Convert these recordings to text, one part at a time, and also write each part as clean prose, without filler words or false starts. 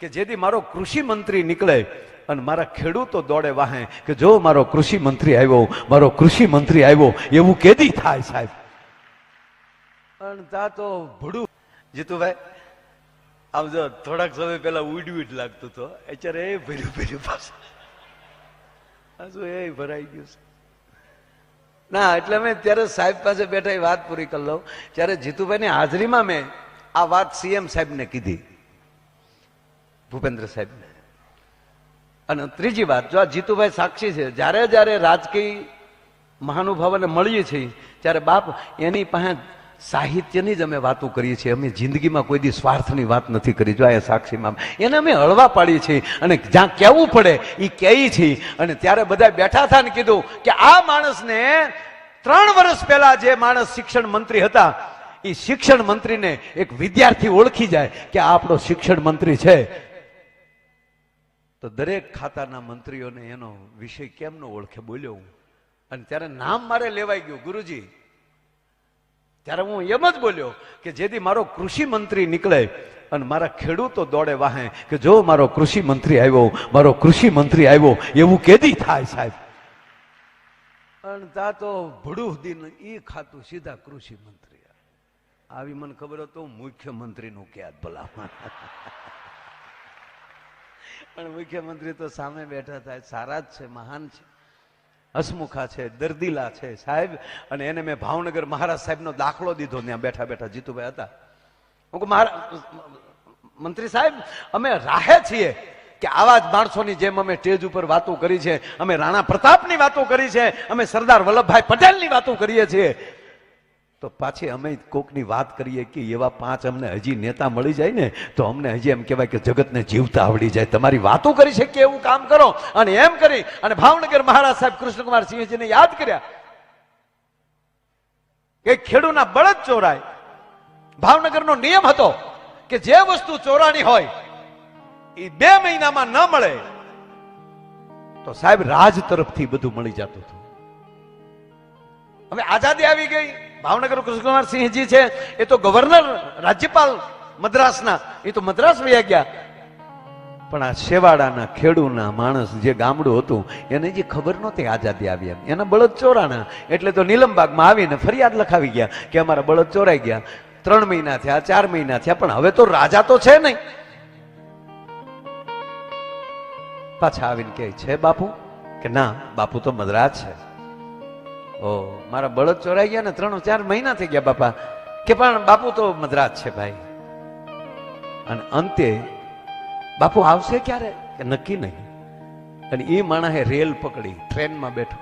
કે જેથી મારો કૃષિ મંત્રી નીકળે અને મારા ખેડૂતો દોડે વાહે કે જો મારો કૃષિ મંત્રી આવ્યો, મારો કૃષિ મંત્રી આવ્યો, એવું કેદી થાય સાહેબ? અને તા તો ભડું જીતુભાઈ આવજો. થોડાક સમય પહેલા ઉડ લાગતું હતો, અત્યારે એ ભર્યું ભર્યું પાછું હજુ એ ભરાઈ ગયું છે ના. એટલે મેં ત્યારે સાહેબ પાસે બેઠા એ વાત પૂરી કરી લઉં. ત્યારે જીતુભાઈની હાજરીમાં મેં આ વાત સીએમ સાહેબને કીધી, ભૂપેન્દ્ર સાહેબને. અને ત્રીજી વાત, જો આ જીતુભાઈ સાક્ષી છે, જ્યારે જ્યારે રાજકીય મહાનુભાવોને મળીએ છીએ ત્યારે બાપ એની પાસે સાહિત્યની જ અમે વાતો કરીએ છીએ. અમે જિંદગીમાં કોઈ દી સ્વાર્થની વાત નથી કરી. જો આ સાક્ષીમાં એને અમે હળવા પાડીએ છીએ અને જ્યાં કહેવું પડે એ કહીએ છીએ. અને ત્યારે બધા બેઠા હતા ને કીધું કે આ માણસને 3 વર્ષ પહેલા જે માણસ શિક્ષણ મંત્રી હતા એ શિક્ષણ મંત્રીને એક વિદ્યાર્થી ઓળખી જાય કે આ આપણો શિક્ષણ મંત્રી છે, તો દરેક ખાતાના મંત્રીઓને એનો વિષય કેમ ન ઓળખે? બોલ્યો હું. અને ત્યારે નામ મારે લેવાઈ ગયું, ગુરુજી. ત્યારે હું એમ જ બોલ્યો કે જેથી મારો કૃષિ મંત્રી નીકળે અને મારા ખેડૂતો દોડે વાહે કે જો મારો કૃષિ મંત્રી આવ્યો, મારો કૃષિ મંત્રી આવ્યો, એવું કેદી થાય સાહેબ? અને તા તો ભડું દિન ઈ ખાતું સીધા કૃષિ મંત્રી. આવી મને ખબર હતો મુખ્યમંત્રીનું ક્યાં ભલામણ. પણ મુખ્યમંત્રી તો સામે બેઠા થાય, સારા જ છે, મહાન છે, હસમુખા છે, દર્દીલા છે સાહેબ. અને એને મેં ભાવનગર મહારાજ સાહેબનો દાખલો દીધો. ત્યાં બેઠા બેઠા જીતુભાઈ હતા. હું કહું મંત્રી સાહેબ, અમે રાહે છીએ કે આવા જ માણસોની જેમ અમે સ્ટેજ ઉપર વાતો કરી છે, અમે રાણા પ્રતાપની વાતો કરી છે, અમે સરદાર વલ્લભભાઈ પટેલની વાતો કરીએ છીએ, તો પાછી અમે કોકની વાત કરીએ કે એવા 5 અમને હજી નેતા મળી જાય ને તો અમને હજી એમ કહેવાય કે જગતને જીવતા આવડી જાય. તમારી વાતો કરી શકીએ એવું કામ કરો. અને એમ કરી અને ભાવનગર મહારાજ સાહેબ કૃષ્ણકુમાર સિંહજીને યાદ કર્યા કે ખેડૂના બળદ ચોરાય. ભાવનગરનો નિયમ હતો કે જે વસ્તુ ચોરાની હોય એ 2 મહિનામાં ન મળે તો સાહેબ રાજ તરફથી બધું મળી જતું હતું. હવે આઝાદી આવી ગઈ. ભાવનગર કૃષ્ણકુમાર સિંહજી છે એ તો ગવર્નર, રાજ્યપાલ મદ્રાસના, એ તો મદ્રાસ વયા ગયા. પણ આ શેવાડાના ખેડૂના માણસ જે ગામડું હતું એને જે ખબર નહોતી આઝાદી આવી એમ, એના બળદ ચોરાના. એટલે તો નીલમબાગમાં આવીને ફરિયાદ લખાવી ગયા કે અમારા બળદ ચોરાઈ ગયા. 3 મહિના થયા, 4 મહિના થયા, પણ હવે તો રાજા તો છે નહીં. પાછા આવીને કહે છે બાપુ કે ના, બાપુ તો મદ્રાસ છે. ઓ મારા બળદ ચોરાઈ ગયા ને 3-4 મહિના થઈ ગયા બાપા. કે પણ બાપુ તો મદ્રાસ છે ભાઈ. અને અંતે બાપુ આવશે ક્યારે કે નક્કી નહીં. અને એ માણસે રેલ પકડી, ટ્રેનમાં બેઠો.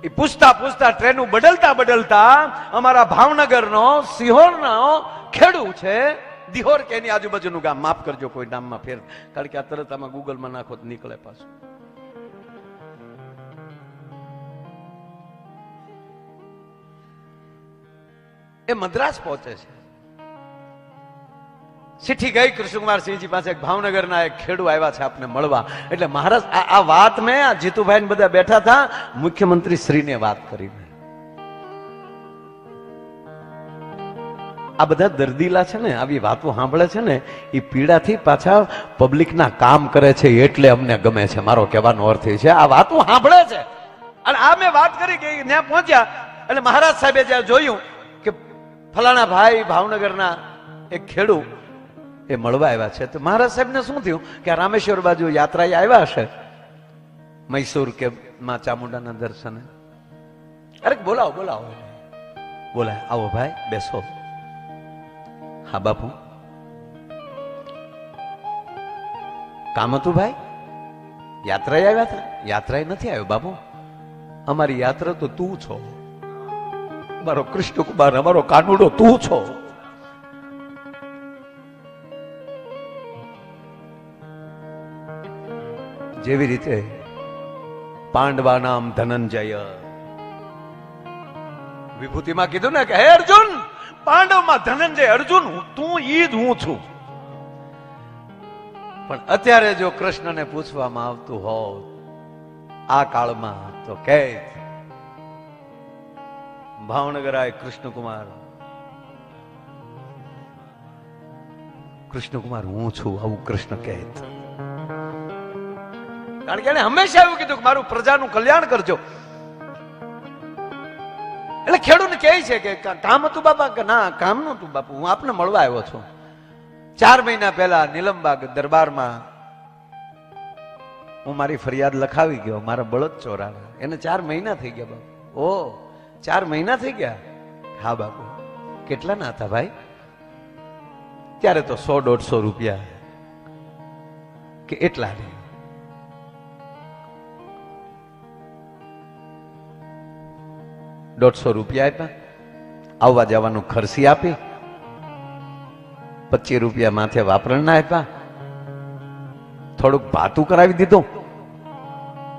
એ પૂછતા પૂછતા ટ્રેનું બદલતા અમારા ભાવનગરનો સિહોરનો ખેડૂ છે, દિહોર કે એની આજુબાજુનું ગામ, માફ કરજો કોઈ નામમાં ફેર, કારણ કે આ તરત આમાં ગૂગલમાં નાખો તો નીકળે પાછું. એ મદ્રાસ પહોંચે છે. ચિઠ્ઠી ગઈ કૃષ્ણકુમાર સિંહજી પાસે, ભાવનગરના એક ખેડૂ આવ્યા છે આપને મળવા. એટલે મહારાજ આ વાત મેં આ જીતુભાઈ બધા બેઠા હતા, મુખ્યમંત્રી શ્રીને વાત કરી. આ બધા દર્દીલા છે ને, આવી વાતો સાંભળે છે ને, એ પીડાથી પાછા પબ્લિકના કામ કરે છે, એટલે અમને ગમે છે. મારો કહેવાનો અર્થ એ છે આ વાતો સાંભળે છે. અને આ મેં વાત કરી કે ત્યાં પહોંચ્યા એટલે મહારાજ સાહેબે જ્યાં જોયું કે ફલાણા ભાઈ ભાવનગરના એક ખેડૂ એ મળવા આવ્યા છે, તો મહારાજ સાહેબને શું થયું કે રામેશ્વર બાજુ યાત્રાએ આવ્યા હશે, મૈસૂર કે માં ચામુંડાના દર્શને. અરે બોલાવો બોલાવો, બોલાય, આવો ભાઈ બેસો. હા બાપુ, કામ હતું ભાઈ? યાત્રાએ આવ્યા હતા? યાત્રાએ નથી આવ્યો બાપુ, અમારી યાત્રા તો તું છો, મારો કૃષ્ણકુમાર, અમારો કાનુડો તું છો. જેવી રીતે પાંડવા નામ ધનંજય, વિભૂતિમાં કીધું ને કે હે અર્જુન, પાંડવમાં ધનંજય અર્જુન, તું ઈ જ હું છું. પણ અત્યારે જો કૃષ્ણને પૂછવામાં આવતું હોત આ કાળમાં તો કે ભાવનગર આય કૃષ્ણકુમાર, કૃષ્ણકુમાર હું છું, આવું કૃષ્ણ કહે. કારણ કે એને હંમેશા એવું કીધું કે મારું પ્રજાનું કલ્યાણ કરજો. એટલે ખેડૂત કહે છે કે કામ હતું બાપા? કે ના, કામ નતું બાપુ, હું આપને મળવા આવ્યો છું. 4 મહિના પહેલા નીલમબાગ દરબારમાં હું મારી ફરિયાદ લખાવી ગયો, મારા બળદ ચોરાણા. એને 4 મહિના થઈ ગયા બાપુ. ઓ 4 મહિના થઈ ગયા? હા બાપુ. કેટલા ના હતા ભાઈ? ત્યારે તો 100-150 રૂપિયા કે એટલા નહીં. 150 રૂપિયા આપ્યા, આવવા જવાનું ખર્ચી આપી, 25 રૂપિયા માથે વાપરણના આપ્યા, થોડુંક ભાતું કરાવી દીધું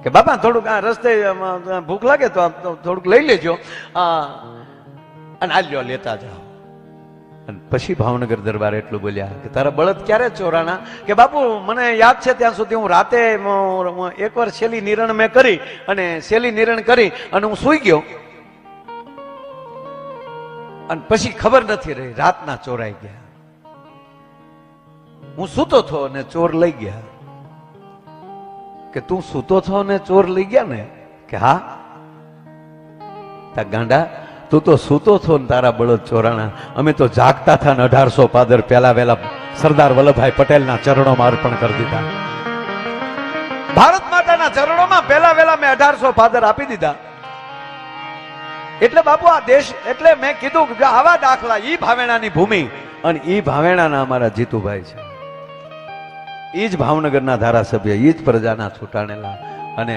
કે બાપા થોડુંક આ રસ્તે ભૂખ લાગે તો થોડુંક લઈ લેજો અને આ લ્યો લેતા જાઓ. અને પછી ભાવનગર દરબાર એટલું બોલ્યા કે તારા બળદ ક્યારે ચોરાણા? કે બાપુ મને યાદ છે ત્યાં સુધી હું રાતે એકવાર શેલી નિરણ મેં કરી અને શેલી નિરણ કરી અને હું સૂઈ ગયો અને પછી ખબર નથી રહી, રાતના ચોરાઈ ગયા. હું સૂતો થો ને ચોર લઈ ગયા. કે તું સૂતો થો ને ચોર લઈ ગયા ને? કે હા. તા ગાંડા, તું તો સૂતો થો ને તારા બળદ ચોરાણા, અમે તો જાગતા થા ને 1800 પાદર પહેલા વહેલા સરદાર વલ્લભભાઈ પટેલના ચરણોમાં અર્પણ કરી દીધા. ભારત માતાના ચરણોમાં પહેલા વહેલા મેં 1800 પાદર આપી દીધા. એટલે બાપુ આ દેશ, એટલે મેં કીધું કે આવા દાખલા, ઈ ભાવેણાની ભૂમિ અને ઈ ભાવેણાના અમારા જીતુભાઈ છે, ઈ જ ભાવનગરના ધારાસભ્ય, ઈ જ પ્રજાના છૂટાણેલા. અને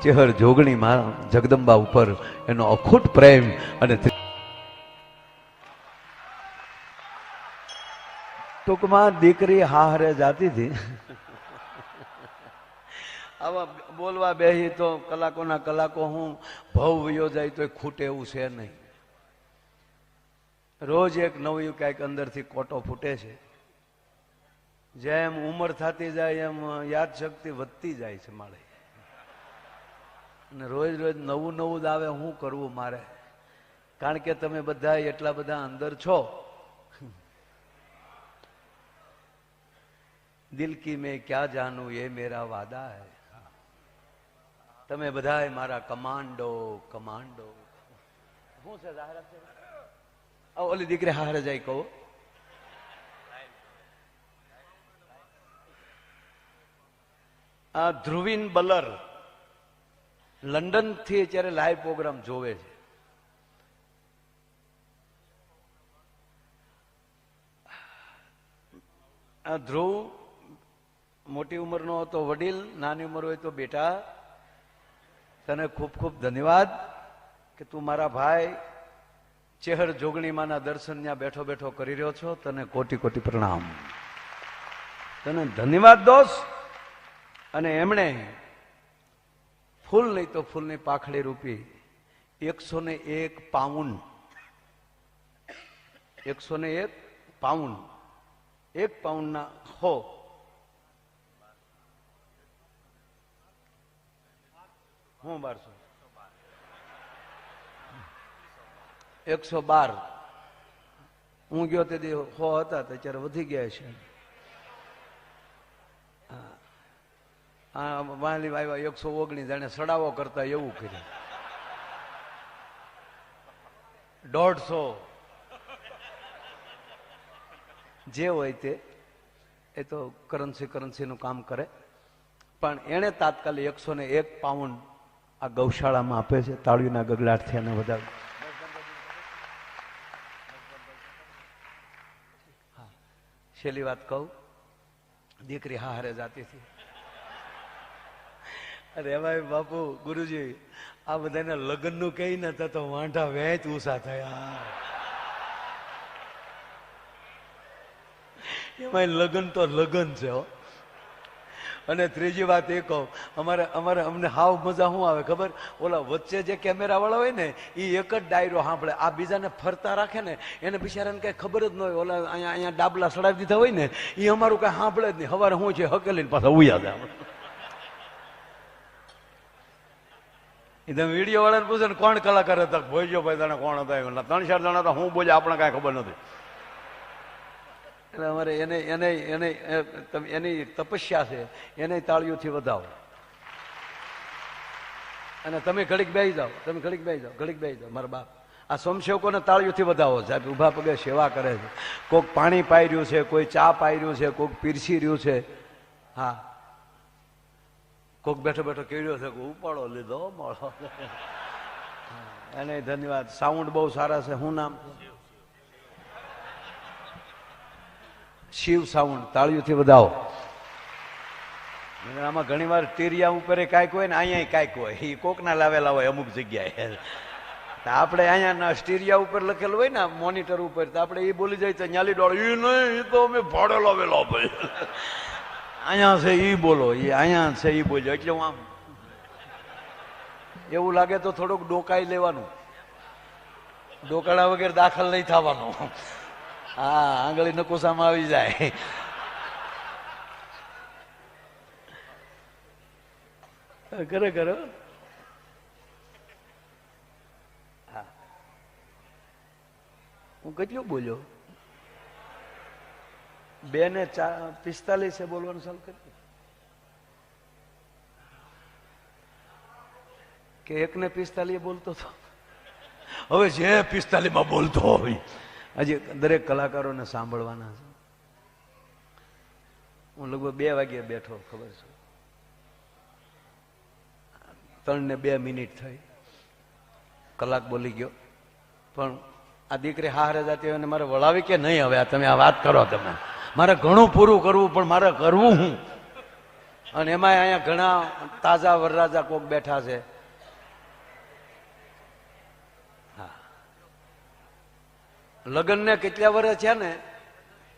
ચેહર જોગણી માં જગદંબા ઉપર એનો અખૂટ પ્રેમ. અને ટૂંકમાં દીકરી હારે જાતી હતી. આવા બોલવા બેહી તો કલાકોના કલાકો હું ભવ વયો જાય તો ખૂટે એવું છે નહીં. રોજ એક નવું કંઈક અંદરથી કોટો ફૂટે છે. જેમ ઉંમર થતી જાય એમ યાદ શક્તિ વધતી જાય છે મારે. અને રોજ રોજ નવું નવું જ આવે, શું કરવું મારે? કારણ કે તમે બધા એટલા બધા અંદર છો. દિલ કી મેં ક્યા જાનું એ મેરા વાદા હૈ. તમે બધા મારા કમાન્ડો કમાન્ડો. શું છે જાહેરાત છે? ઓલી દીકરી હારે જાય કહો. આ ધ્રુવીન બલર લંડન થી અત્યારે લાઈવ પ્રોગ્રામ જોવે છે. આ ધ્રુવ મોટી ઉંમરનો હતો વડીલ, નાની ઉંમર હોય તો બેટા તને ખૂબ ખૂબ ધન્યવાદ કે તું મારા ભાઈ ચેહર જોગણી માના દર્શન ત્યાં બેઠો બેઠો કરી રહ્યો છો. તને કોટી કોટી પ્રણામ, તને ધન્યવાદ દોસ્ત. અને એમણે ફૂલ નહીં તો ફૂલની પાખડી રૂપી 101 પાઉન્ડ, 101 પાઉન્ડ, 1 પાઉન્ડના 100 હું 1200 112 હું ગયો તેથી 100 હતા તો અત્યારે વધી ગયા છે. વાલી આવ્યા 119, જાણે સડાવો કરતા એવું કર્યું. 150 જે હોય તે, એ તો કરન્સીનું કામ કરે. પણ એને તાત્કાલિક 101 પાઉન્ડ આ ગૌશાળામાં આપે છે. તાળીના ગગડાટથી એને વધારે. હા, છેલ્લી વાત કહું, દીકરી હારે જાતી હતી. અરે ભાઈ બાપુ ગુરુજી, આ બધાને લગ્નનું કઈ ન થતો વાંઢા વેચ ઉષા થયા. એમાં લગ્ન તો લગ્ન છે. અને ત્રીજી વાત એ કહું, અમને હાવ મજા શું આવે ખબર? ઓલા વચ્ચે જે કેમેરા વાળા હોય ને એ એક જ ડાયરો સાંભળે, આ બીજાને ફરતા રાખે ને એને બિચારાને કઈ ખબર જ ન હોય. ઓલા અહીંયા ડાબલા સડાવી દીધા હોય ને એ અમારું કઈ સાંભળે જ નહીં. સવારે શું છે હકેલીને પાછા ઉયા જાય. એ તમે વિડીયો વાળાને પૂછે ને કોણ કલાકાર હતા, ભોજ્યો ભાઈ તને કોણ હતા? 3-4 જણા હતા, હું બોલ્યા આપણે કાંઈ ખબર નથી. અમારે એને એને એને એની તપસ્યા છે, એને તાળીઓથી વધાવો. અને તમે ઘડીક બેસી જાઓ, તમે ઘડીક બેસી જાઓ, ઘડીક બેસી જાઓ. મારા બાપ આ સ્વયંસેવકોને તાળીઓથી વધાવો. સાહેબ ઉભા પગે સેવા કરે છે. કોઈક પાણી પાઈ રહ્યું છે, કોઈ ચા પાઈ રહ્યું છે, કોઈક પીરસી રહ્યું છે. હા, કોઈક બેઠો બેઠો કેળ્યો છે, કોઈ ઉપાડો લીધો મળો. એને ધન્યવાદ. સાઉન્ડ બહુ સારા છે. શું નામ? શિવ સાઉન્ડ. તાળીઓથી વધાવો. આમાં ઘણી વાર ટીરિયા ઉપર કાંઈક હોય ને અહીંયા કાંઈક હોય, એ કોકના લાવેલા હોય અમુક જગ્યાએ. આપણે અહીંયા સ્ટીરિયા ઉપર લખેલું હોય ને મોનિટર ઉપર, તો આપણે એ બોલી જાય તો ન્યાલી ડોળ એ નહીં, એ તો અમે ભાડે લાવેલો ભાઈ, અહીંયા છે એ બોલો, એ અહીંયા છે એ બોલ્યો. એટલે હું આમ એવું લાગે તો થોડુંક ડોકાઈ લેવાનું, ડોકાણા વગેરે દાખલ નહીં થવાનું. હા, આંગળી નકોસામાં આવી જાય. ખરેખર હા, હું કેટલું બોલ્યો? 2 ને 45 બોલવાનું ચાલુ કર્યું કે 1 ને 45 બોલતો હતો? હવે જે 45 બોલતો હોય. હજી દરેક કલાકારોને સાંભળવાના છે. હું લગભગ 2 વાગ્યે બેઠો, ખબર છે 3 ને 2 મિનિટ થઈ, કલાક બોલી ગયો. પણ આ દીકરી હારે જાતી હોય ને મારે વળાવી કે નહીં? હવે તમે આ વાત કરો. તમે મારે ઘણું પૂરું કરવું, પણ મારે કરવું હું? અને એમાં અહીંયા ઘણા તાજા વરરાજા કોક બેઠા છે. હા, લગ્ન ને કેટલા વર્ષ છે ને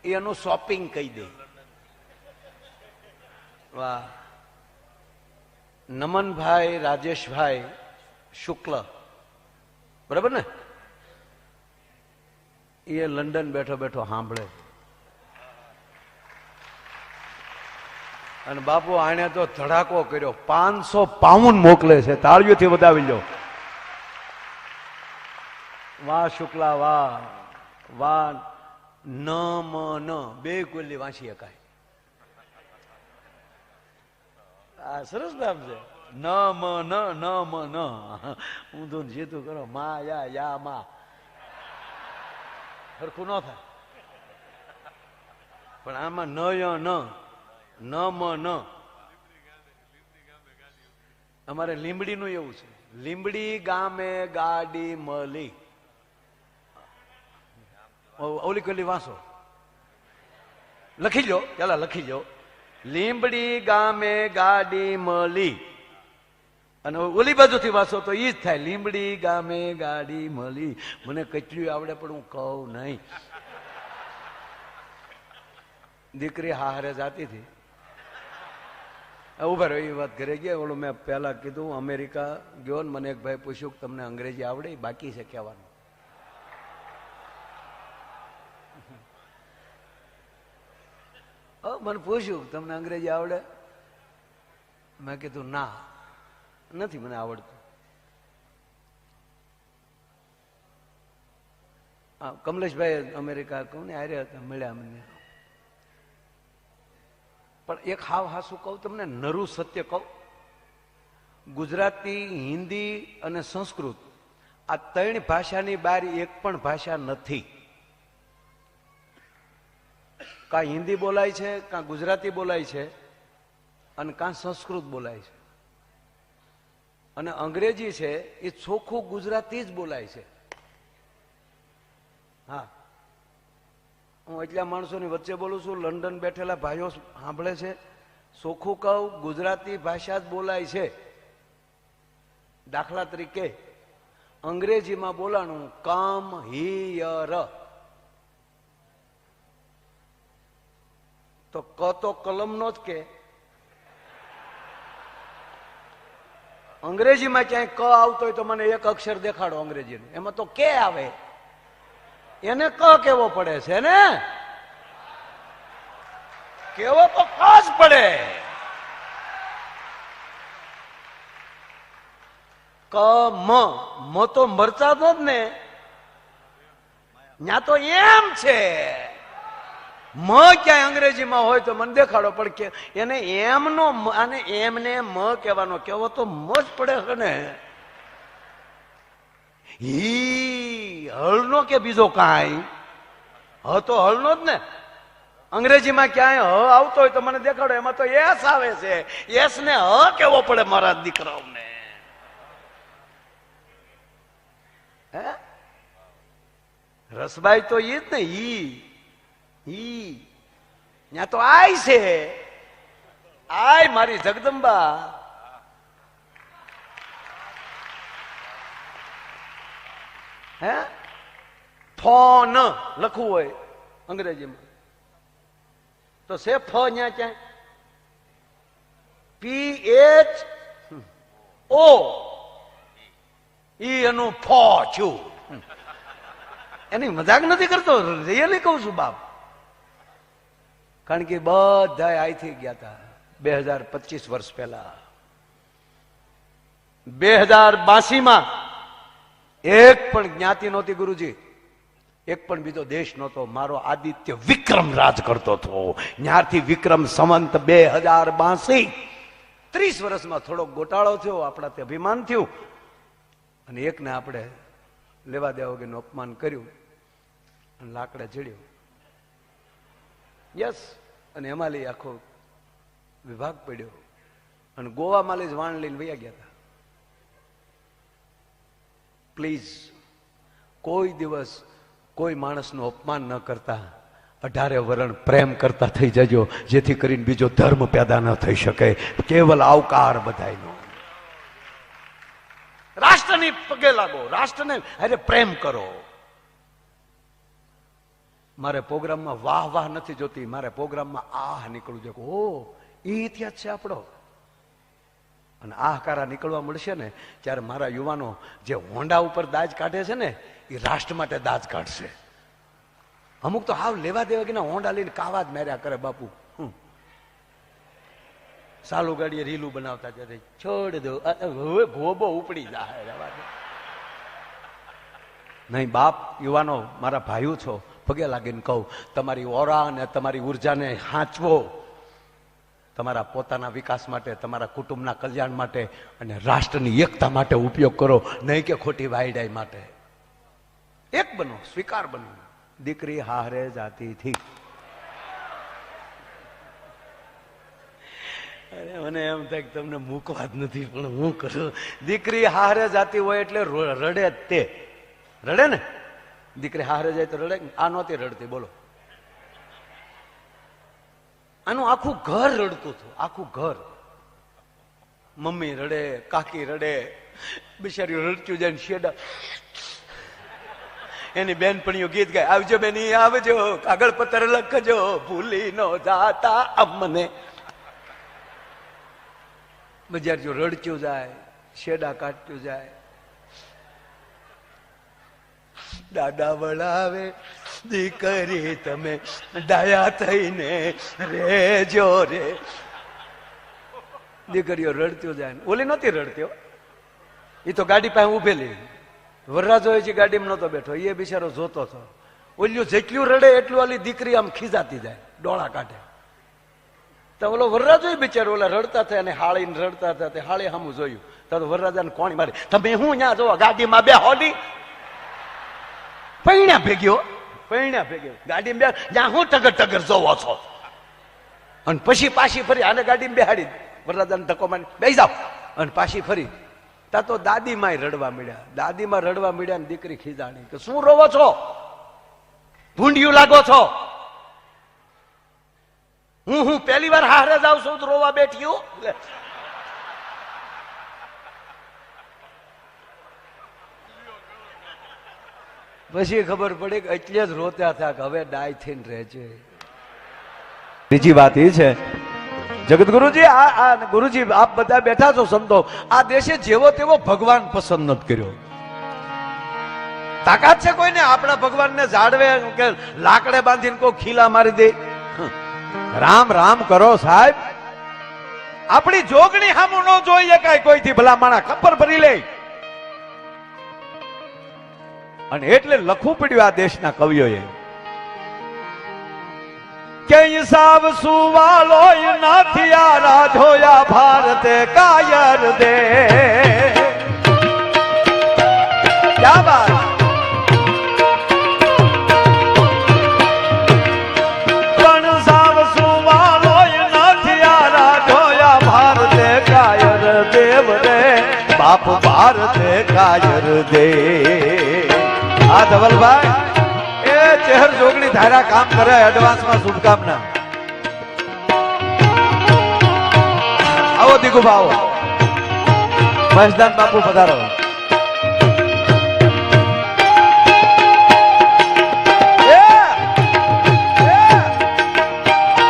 એનું શોપિંગ કહી દે. વાહ. નમનભાઈ રાજેશભાઈ શુક્લ, બરાબર ને? એ લંડન બેઠો બેઠો સાંભળે. અને બાપુ આને તો ધડાકો કર્યો, 500 પાઉન્ડ મોકલે છે. તાળીઓથી વધાવી લો. વાહ શુક્લા, વાહ વાહ. ન મ ન બે કોલી વાંચી શકાય. આ સરસ નામ છે. ન મ ન ન મ ન. ઊંધું જીતું કરો. મા યા મા સરખું ન થાય. પણ આમાં ન ય ન ન મ ન. અમારે લીંબડીનું એવું છે. લીંબડી ગામે ગાડી મળી. ઓલી કોલી વાંચો, લખી લો, ચાલો લખી લો. લીંબડી ગામે ગાડી મળી. અને ઓલી બાજુથી વાંચો તો ઈ જ થાય. લીંબડી ગામે ગાડી મળી. મને કેટલી આવડે પણ હું કહું નહીં. દીકરી હારે જાતી હતી. ઉભા રહ્યો. એ વાત ઘરે ગયા. ઓલું મેં પહેલા કીધું અમેરિકા ગયો ને મને એક ભાઈ પૂછ્યું કે તમને અંગ્રેજી આવડે? બાકી છે કહેવાનું. મને પૂછ્યું તમને અંગ્રેજી આવડે? મેં કીધું ના, નથી મને આવડતું. કમલેશભાઈ અમેરિકા કહું ને આર્યા હતા, મળ્યા મને. પણ એક હાવ હાસું કહું તમને, નરું સત્ય કહું. ગુજરાતી, હિન્દી અને સંસ્કૃત આ 3 ભાષાની બહાર એક પણ ભાષા નથી. કાં હિન્દી બોલાય છે, કાં ગુજરાતી બોલાય છે, અને કાં સંસ્કૃત બોલાય છે. અને અંગ્રેજી છે એ ચોખ્ખું ગુજરાતી જ બોલાય છે. હા, હું એટલા માણસોની વચ્ચે બોલું છું, લંડન બેઠેલા ભાઈઓ સાંભળે છે. ચોખ્ખું કહું, ગુજરાતી ભાષા જ બોલાય છે. દાખલા તરીકે અંગ્રેજીમાં બોલાનું કમ હિયર, તો ક તો કલમ નો જ કે. અંગ્રેજીમાં ક્યાંય ક આવતો હોય તો મને એક અક્ષર દેખાડો અંગ્રેજીનું, એમાં તો કે આવે. એને ક કેવો પડે છે ને? કેવો તો ક જ પડે. ક મ તો મરચા નો જ ને. ત્યાં તો એમ છે. મ ક્યાંય અંગ્રેજીમાં હોય તો મને દેખાડો, પણ કે એને એમનો અને એમને મ કહેવાનો કેવો તો મ જ પડે છે ને. ઈ હળનો કે બીજો કાંઈ? હ તો હળનો જ ને. અંગ્રેજીમાં ક્યાંય હ આવતો હોય તો મને દેખાડો, એમાં તો એસ આવે છે. એસ ને હ કેવો પડે મારા દીકરાઓને? હે રસબાઈ તો ઈ જ ને. ઈ ત્યાં તો આય છે. આય મારી જગદંબા. હે ફોન લખવું હોય અંગ્રેજીમાં તો છે ફ ન્યા ક્યાંય? PHO ઈ એનું ફો છું. એની મજાક નથી કરતો, રિયલી કહું છું બાપ. કારણ કે બધા અહીંથી ગયા હતા 2025 વર્ષ પહેલા. 2082 એક પણ જ્ઞાતિ નહોતી ગુરુજી, એક પણ બીજો દેશ નહોતો. મારો આદિત્ય વિક્રમ રાજ કરતો હતો. ત્યારથી વિક્રમ સંવંત 2082, 30 વર્ષમાં થોડો ગોટાળો થયો, આપણાથી અભિમાન થયું અને એકને આપણે લેવા દેવા વગરનું અપમાન કર્યું અને લાકડે ચડ્યું. યસ. અને એમાં લઈ આખો વિભાગ પડ્યો અને ગોવામાં લઈ વાણ લઈને વયા ગયા હતા. પ્લીઝ કોઈ દિવસ કોઈ માણસનું અપમાન ન કરતા, 18 વરણ પ્રેમ કરતા થઈ જજો, જેથી કરીને બીજો ધર્મ પેદા ન થઈ શકે. કેવલ આવકાર બધાયનો. રાષ્ટ્રની પગે લાગો, રાષ્ટ્રને અરે પ્રેમ કરો. મારે પ્રોગ્રામમાં વાહ વાહ નથી જોતી, મારે પ્રોગ્રામમાં આહ નીકળવું જોઈએ. ઓ એ ઇતિહાસ છે આપણો. અને આહકારા નીકળવા મળશે ને ત્યારે મારા યુવાનો જે હોન્ડા ઉપર દાજ કાઢે છે ને એ રાષ્ટ્ર માટે દાજ કાઢશે. અમુક તો હાવ લેવા દેવા કે હોન્ડા લઈને કાવા જ મેર્યા કરે બાપુ. સાલું ગાડીએ રીલું બનાવતા જશે, છોડ દો હવે ભોબો ઉપડી જાય. નહીં બાપ, યુવાનો મારા ભાઈઓ છો, પગે લાગીને કહું, તમારી ઓરા અને તમારી ઉર્જાને હાંચવો. તમારા પોતાના વિકાસ માટે, તમારા કુટુંબના કલ્યાણ માટે અને રાષ્ટ્રની એકતા માટે ઉપયોગ કરો, નહીં કે ખોટી વાયડાઈ માટે. એક બનો, સ્વીકાર બનો. દીકરી હારે જાતિથી. અરે મને એમ થાય કે તમને મૂકવા જ નથી, પણ હું કરું. દીકરી હારે જાતી હોય એટલે રડે જ તે. રડે ને દીકરી હારે જાય તો રડે. આ નહોતી રડતી, બોલો. આનું આખું ઘર રડતું હતું, આખું ઘર. મમ્મી રડે, કાકી રડે, બિચારીઓ રડતું જાય. શેડા એની બેનપણીઓ ગીત ગાય, આવજો બેની આવજો, કાગળ પત્ર લખજો, ભૂલી નો જાતા અમને. બજારજો રડતું જાય, શેડા કાઢતું જાય. દાદા વળાવે દીકરી તમે ડાયા થઈને રેજો રે. દીકરીઓ રડતી જાય. ઓલી નહોતી રડતી, એ તો ગાડી પાસે ઉભેલી. વરરાજો છે ગાડીમાં નહોતો બેઠો, એ બિચારો જોતો હતો. ઓલ્યું જેટલું રડે એટલું ઓલી દીકરી આમ ખીજાતી જાય, ડોળા કાઢે. તો ઓલો વરરાજો બિચારો ઓલા રડતા થયા અને હાળીને રડતા થયા. તે હાળી સામું જોયું તો વરરાજાને કોણી મારી. તમે હું ત્યાં જોવા ગાડીમાં બે હોડી પૈણ્યા ભેગ્યો, પૈણ્યા ભેગ્યો ગાડીમાં બે જ્યાં હું ટગર ટગર જોવો છો. અને પછી પાછી ફરી આને ગાડીમાં બેહાડી, વરરાજાને ધક્કો મારી બેસી જાવ. અને પાછી ફરી તા તો દાદીમાં રડવા મળ્યા. દાદીમાં રડવા મળ્યા ને દીકરી ખીજાણી કે શું રોવો છો, ભૂંડિયું લાગો છો. હું પહેલી વાર હારે જાઉં છું તો રોવા બેઠી. પછી ખબર પડી કે એટલે જ રોતા હતા કે હવે ડાય થઈને રહે છે. બીજી વાત એ છે જગતગુરુજી, આ ગુરુજી આપ બધા બેઠા છો સંતો, આ દેશે જેવો તેવો ભગવાન પસંદ નથી કર્યો. તાકાત છે કોઈને આપણા ભગવાનને જાળવે કે લાકડે બાંધીને કોઈ ખીલા મારી દે? રામ રામ કરો સાહેબ. આપણી જોગણી સામું ન જોઈએ કાંઈ કોઈથી, ભલા માણા ખબર ભરી લે. અને એટલે લખવું પડ્યું આ દેશના કવિઓએ કે સાબ સુવાલો નાથિયા રાધોયા ભારતે કાયર દે ક્યા બાત બાપ ભારતે કાયર દે આ ધવલભાઈ એ ચહેર જોગણી ધારા કામ કરે એડવાન્સ માં શુભકામના આવો દીકુભા આવો મહેશદાન બાપુ પધારો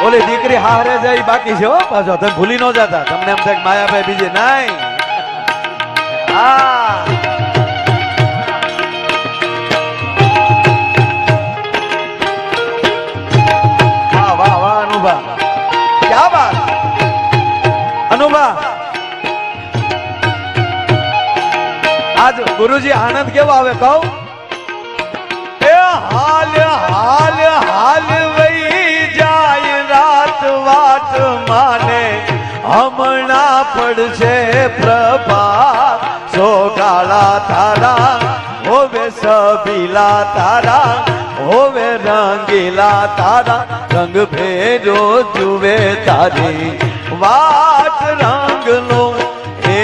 ઓલી દીકરી હારે જાય બાકી છે હો પાછો તમે ભૂલી ન જતા તમને એમ થાય માયાભાઈ બીજી નહીં વાહ વાહ વાહ અનુભા ક્યા બાત અનુભા આજ ગુરુજી આનંદ કેવો આવે કહું એ હાલ હાલ હાલ વહી જાય રાત વાટ માને હમણાં પડશે પ્રભા સોગાળા તારા હોવે સબીલા તારા હોવે રંગીલા તારા રંગ ભેરો જુએ તારી વાટ રંગલો એ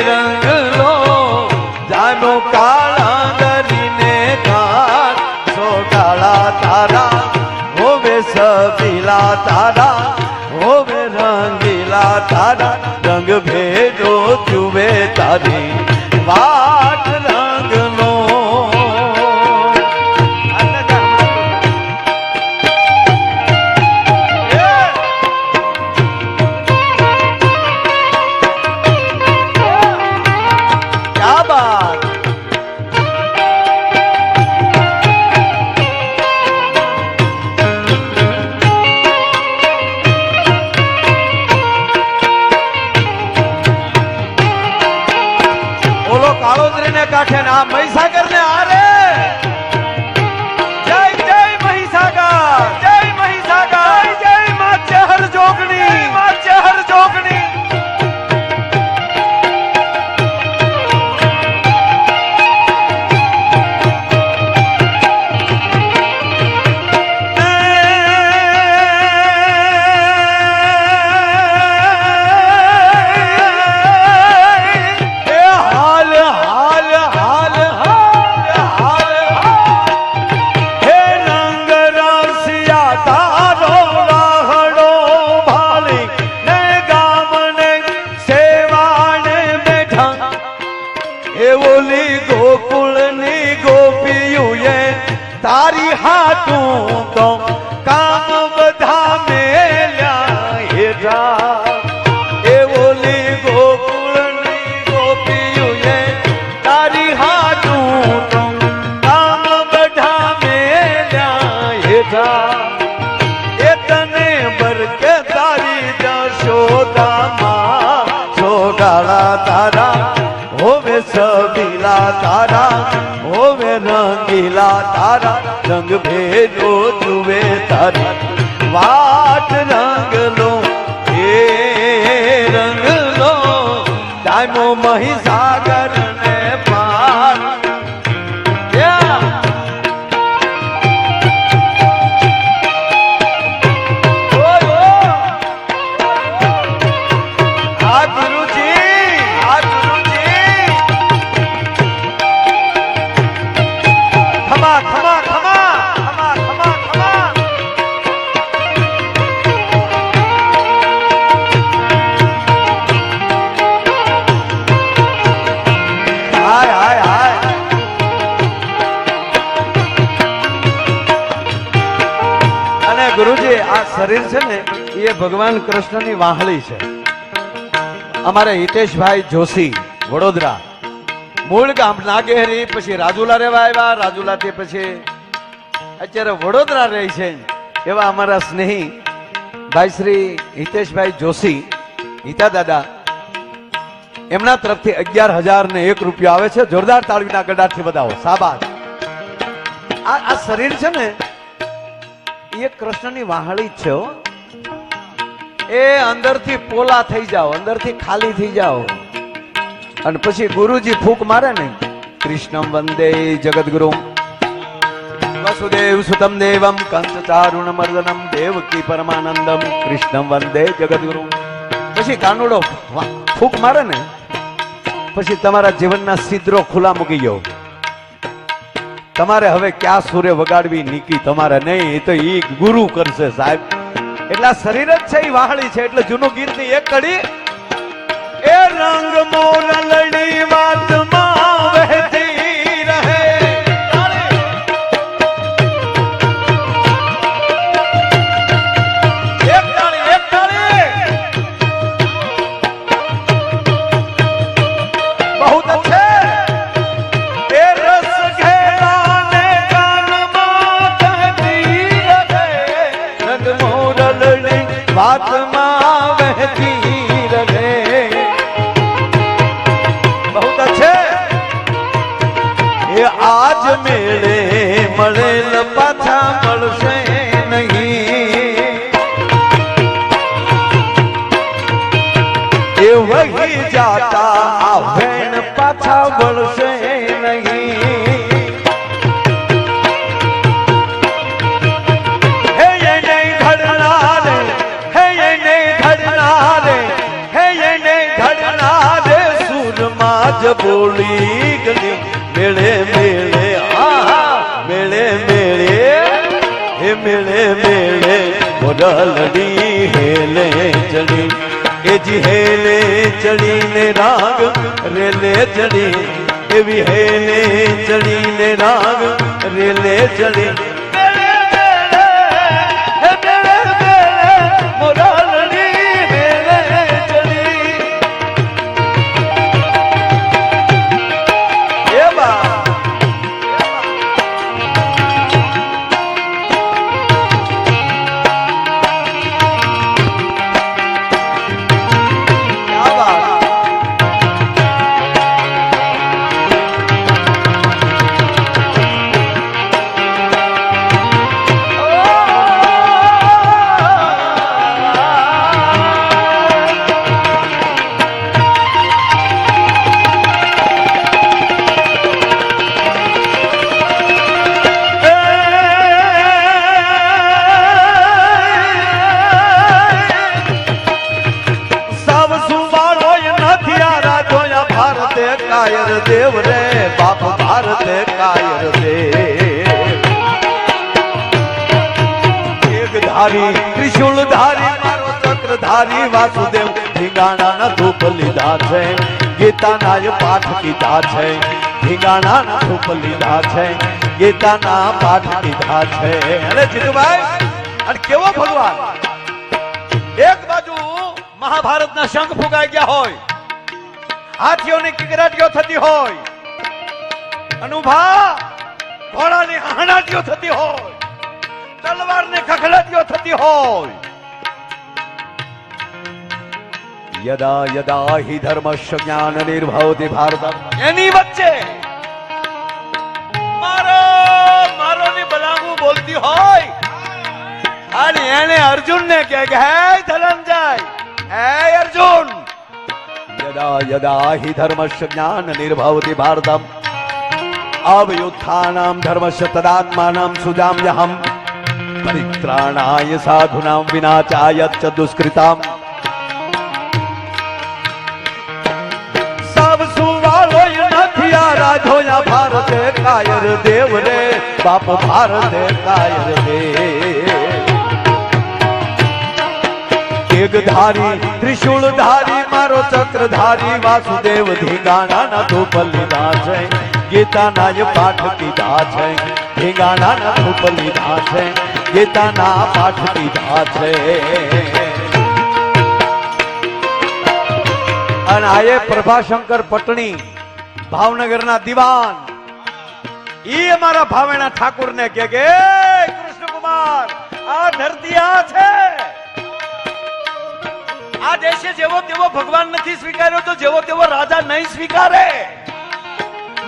રંગલો જાનો કાળા ગરીને કાળ સોગાળા તારા હોવે સબીલા તારા હોવે રંગીલા તારા રંગ ભેદો જુએ તારી વાટ રંગનો ક્યા બાત કાઠે ના મહીસાગર ને આરે જય જય મહીસાગર જય મહીસાગર જય માં ચહર જોગણી માં ચહર જોગણી તારી હાથું તો કામ બધા મેલ્યા હેઠા એ ઓલી ગોકુળની ગોપીઓએ તારી હાથું તો કામ બધા મેલ્યા હેઠા એ તને બરકે તારી જશોદામાં સોગાળા તારા હોવે સબીલા તારા હોવે રંગીલા તારા રંગ ભેદો જુએ તારી વાટ રંગલો એ રંગલો ટાઈમો મહીસાગર ને પાર ગુરુજી આ શરીર છે ને એ ભગવાન કૃષ્ણની વાહળી છે. અમારે હિતેશભાઈ જોશી વડોદરા મૂળ ગામ નાગેહરી, પછી રાજુલા રહેવા આવ્યા, રાજુલાથી પછી અત્યારે વડોદરા રહે છે. એવા અમારા સ્નેહી ભાઈ શ્રી હિતેશભાઈ જોશી હિતા દાદા, એમના તરફથી 11,001 રૂપિયા આવે છે. જોરદાર તાળીના ગડાથી વધાવો, શાબાશ. આ શરીર છે ને એ કૃષ્ણની વાહળી જ છે હો. એ અંદરથી પોલા થઈ જાઓ, અંદરથી ખાલી થઈ જાઓ અને પછી ગુરુજી ફૂંક મારે ને, કૃષ્ણમ વંદે જગદગુરુ વસુદેવ સુતમ દેવમ કંસ ચારુણ મર્દનમ દેવકી પરમાનંદમ કૃષ્ણમ વંદે જગદગુરુ. પછી કાનુડો ફૂંક મારે ને પછી તમારા જીવનના છિદ્રો ખુલ્લા મૂકી ગયો. તમારે હવે ક્યાં સૂર્ય વગાડવી નીકી તમારે નહીં, એ તો ઈ ગુરુ કરશે સાહેબ. એટલા શરીર જ છે એ વાહળી છે. એટલે જૂનું ગીત ની એક કડી, એ રંગ મોરલડી વાતમાં વહેતી રહે, એક તાળી, એક તાળી. बहुत अच्छे. એ રસ ઘેરાને કાનમાં કહેતી રહે, રંગ મોરલડી વાતમાં વહેતી રહે. बहुत अच्छे. એ આજ મેળે મળેલ પાછા મળશે નહીં, એ વહી જાતા આ વેણ પાછા વળશે નહીં. હે એને ઘડનારે, હે એને ઘડનારે, હે એને ઘડનારે સુરમાં જ બોલી ગલી. મેળે મેળે આહા મેળે મેળે, હે મેળે મેળે મોરલડી હેલે ચડી, એ જી હેલે ચડીને રાગ રેલે ચડી, એવી હેલે ચડીને રાગ રેલે ચડી. મોરલડી હેલે ચડી. એ બા કાયર દેવ રે બાપ ભારતે કાયર દેવ. એક ધારી ત્રિશુળ ધારી મારો ચક્ર ધારી વાસુદેવ, ઢીંગાણા ધૂપ લીધા છે, ગીતાના પાઠ કીધા છે, ઢીંગાણા ધૂપ લીધા છે, ગીતાના પાઠ કીધા છે. અરે જીતુભાઈ, અને કેવો ભગવાન! એક બાજુ મહાભારતના શંખ ફુગાઈ ગયા હોય, હાથીઓની કિકરાટીઓ થતી હોય, અનુભા ઘોડાની હણાટીઓ થતી હોય, તલવારની ખખડાટીઓ થતી હોય. યદા યદા હિ ધર્મસ્ય જ્ઞાન નિર્ભવતિ ભારત, એની વચ્ચે મારો મારો ની બલાંગુ બોલતી હોય અને એને અર્જુન ને કહે, હે ધનંજય, હે અર્જુન, यदा यदा हि धर्मस्य ज्ञान निर्भवति भारतम अवयुत्थानां धर्मस्य तदात्मानं सुजाम्यहं परित्राणाय साधूनां विनाशाय च दुष्कृताम्. सब सुवालो નથી આ રાધોયા ભારતે કાયર દેવ રે બાપ ભારતે કાયર દેવ. એક ધારી ત્રિશુળ ધારી મારો ચક્ર ધારી વાસુદેવ, ઢીંગાણા ધૂપ લીધા છે, ગીતાના પાઠ કીધા છે, ઢીંગાણા ધૂપ લીધા છે, ગીતાના પાઠ કીધા છે. અને આયે પ્રભાશંકર પટણી ભાવનગરના દિવાન, ઈ અમારા ભાવેણા ઠાકુર ને કે કૃષ્ણકુમાર, આ ધરતી આ છે, આ દેશે જેવો તેવો ભગવાન નથી સ્વીકાર્યો તો જેવો તેવો રાજા નહીં સ્વીકારે,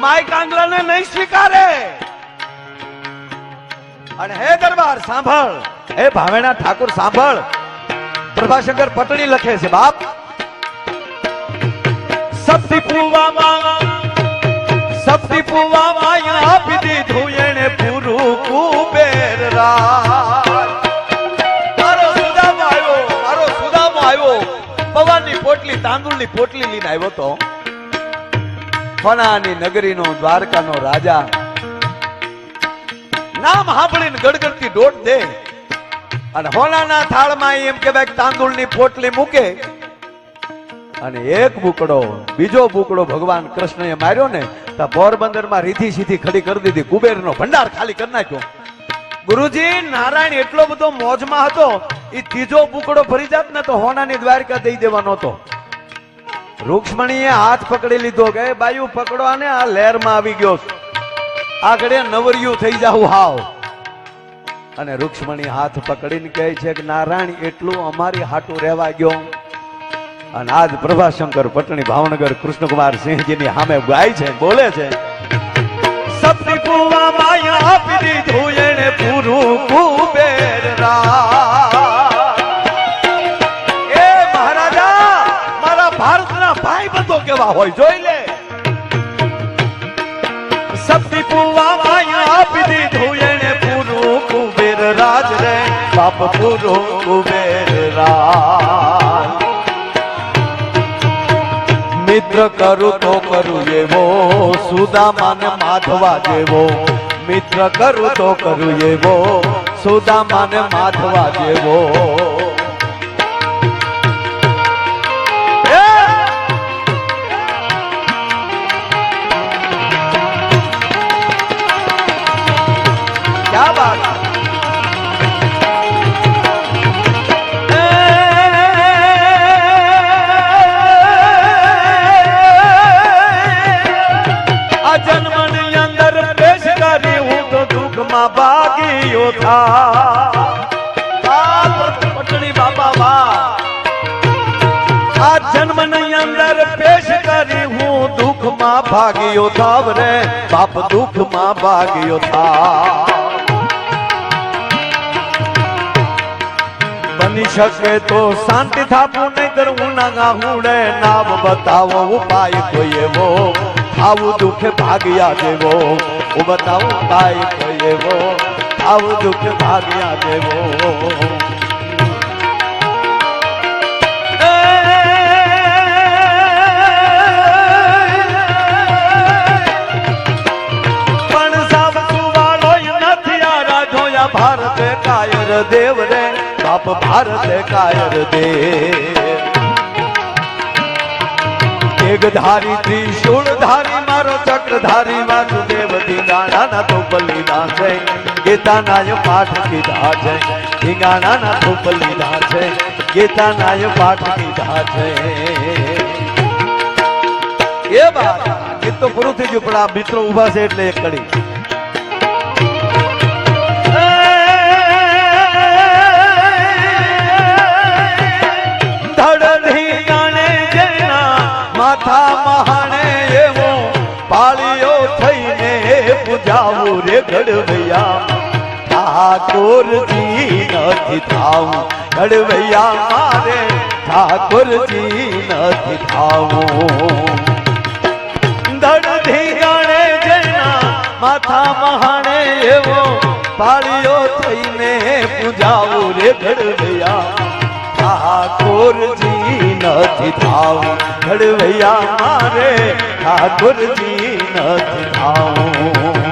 માય કાંગલાને નહીં સ્વીકારે. અને હે દરબાર સાંભળ, એ ભાવેણા ઠાકોર સાંભળ, પ્રભાશંકર પટણી લખે છે બાપ. સપતી પુવામાં આપી દીધું એને પૂરું કુબેર રાજ. મારો સુદામો આવ્યો પવાનની પોટલી, તાંદુળની પોટલી લઈને આવ્યો તો. ફણાની નગરીનો દ્વારકાનો રાજા નામ સાંભળીને ગડગડતી દોટ દે અને હોનાના થાળમાં એમ કે ભાઈ તાંદુળની પોટલી મૂકે અને એક બુકડો બીજો બુકડો ભગવાન કૃષ્ણએ માર્યો ને તો પોરબંદરમાં રીધી સીધી ખડી કરી દીધી, કુબેરનો ભંડાર ખાલી કરી નાખ્યો. ગુરુજી નારાયણ એટલો બધો મોજમાં હતો, એ ત્રીજો બુકડો ભરી જાત ને તો હોનાની દ્વારકા દઈ દેવાનો હતો. રૂક્ષ્મણીએ હાથ પકડી લીધો કે બાયુ પકડો આને, આ લહેરમાં આવી ગયો, આગળ નવરિયું થઈ જાવ હાવ. અને રૂક્ષ્મણી હાથ પકડીને કહે છે કે નારાયણ એટલું અમારી હાટું રહેવા ગયો. અને આજ પ્રભાશંકર પટણી ભાવનગર કૃષ્ણકુમાર સિંહજીની સામે ગાય છે, બોલે છે. સપની પુવામાં આપી દીધું એને પૂરું કુબેર રાજ. એ મહારાજા મારા ભારતના ભાઈ બંધો કેવા હોય જોઈ લે. સપની પુવામાં આપી દીધું એને પૂરું કુબેર રાજ રે બાપ, પૂરું કુબેર રાજ. મિત્ર કરું તો કરું એવો સુદામાને માધવા જેવો, મિત્ર કરું તો કરું એવો સુદામાને માધવા જેવો. ક્યા બાત. જન્મની અંદર પેશ કરી હું તો દુઃખમાં ભાગ્યો થા. પટણી બાબા વાહ. આ જન્મની અંદર પેશ કરી હું દુઃખમાં ભાગ્યો થાવ રે બાપ, દુઃખમાં ભાગ્યો થા. બની શકે તો શાંતિ થાપું નહીતર ઉનાગા હુડે નામ બતાવો ઉપાય કોઈ એવો, આવું દુઃખ ભાગ્યા દેવો. હું બતાવું કાય કહેવો, આવું દુઃખ ભાગ્યા દેવો. પણ સાવ સુવાળો નથી આ રાધોયા ભારત કાયર દેવ રે બાપ, ભારત કાયર દેવ. એક ધારી ત્રિશૂળ ધારી મારો ચક્રધારી વાસુદેવ ધીંગાણાના તો બલિદાન છે, ગીતાનાય પાઠ કીધા છે, ધીંગાણાના તો બલિદાન છે, ગીતાનાય પાઠ કીધા છે. એ વાત ગીત તો પૂરું થઈ ગયું, પણ આ મિત્રો ઉભા છે એટલે એક કડી. માથા મહાણે એવો પાળીઓ થઈને પૂજાવું રે ઘડવૈયા, ઠાકોરજી નથી થાવું ઘડવૈયા મારે, ઠાકોરજી નથી થાવું. ધડધી ગાણે જેના માથા મહાણે એવો પાળીઓ થઈને પૂજાવું રે ઘડવૈયા, ઠાકોરજી નથી થાવું ઘડવૈયા મારે, ઠાકોરજી નથી થાવું.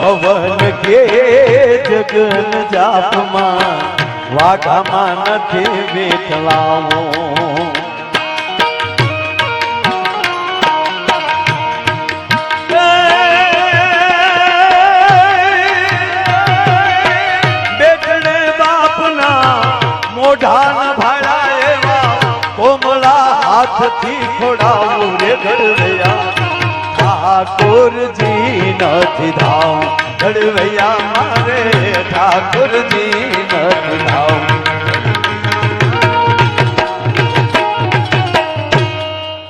હવન કે જગન જાપમાં વાઘામાં નથી બેઠલાવો બેટને બાપના મોઢાના ભાડા એવા કોમળા હાથથી ખોડાવું રે ઘડવૈયા ઠાકોરજી નથી ધામ ઘડવૈયા મારે ઠાકોરજી નથી ધામ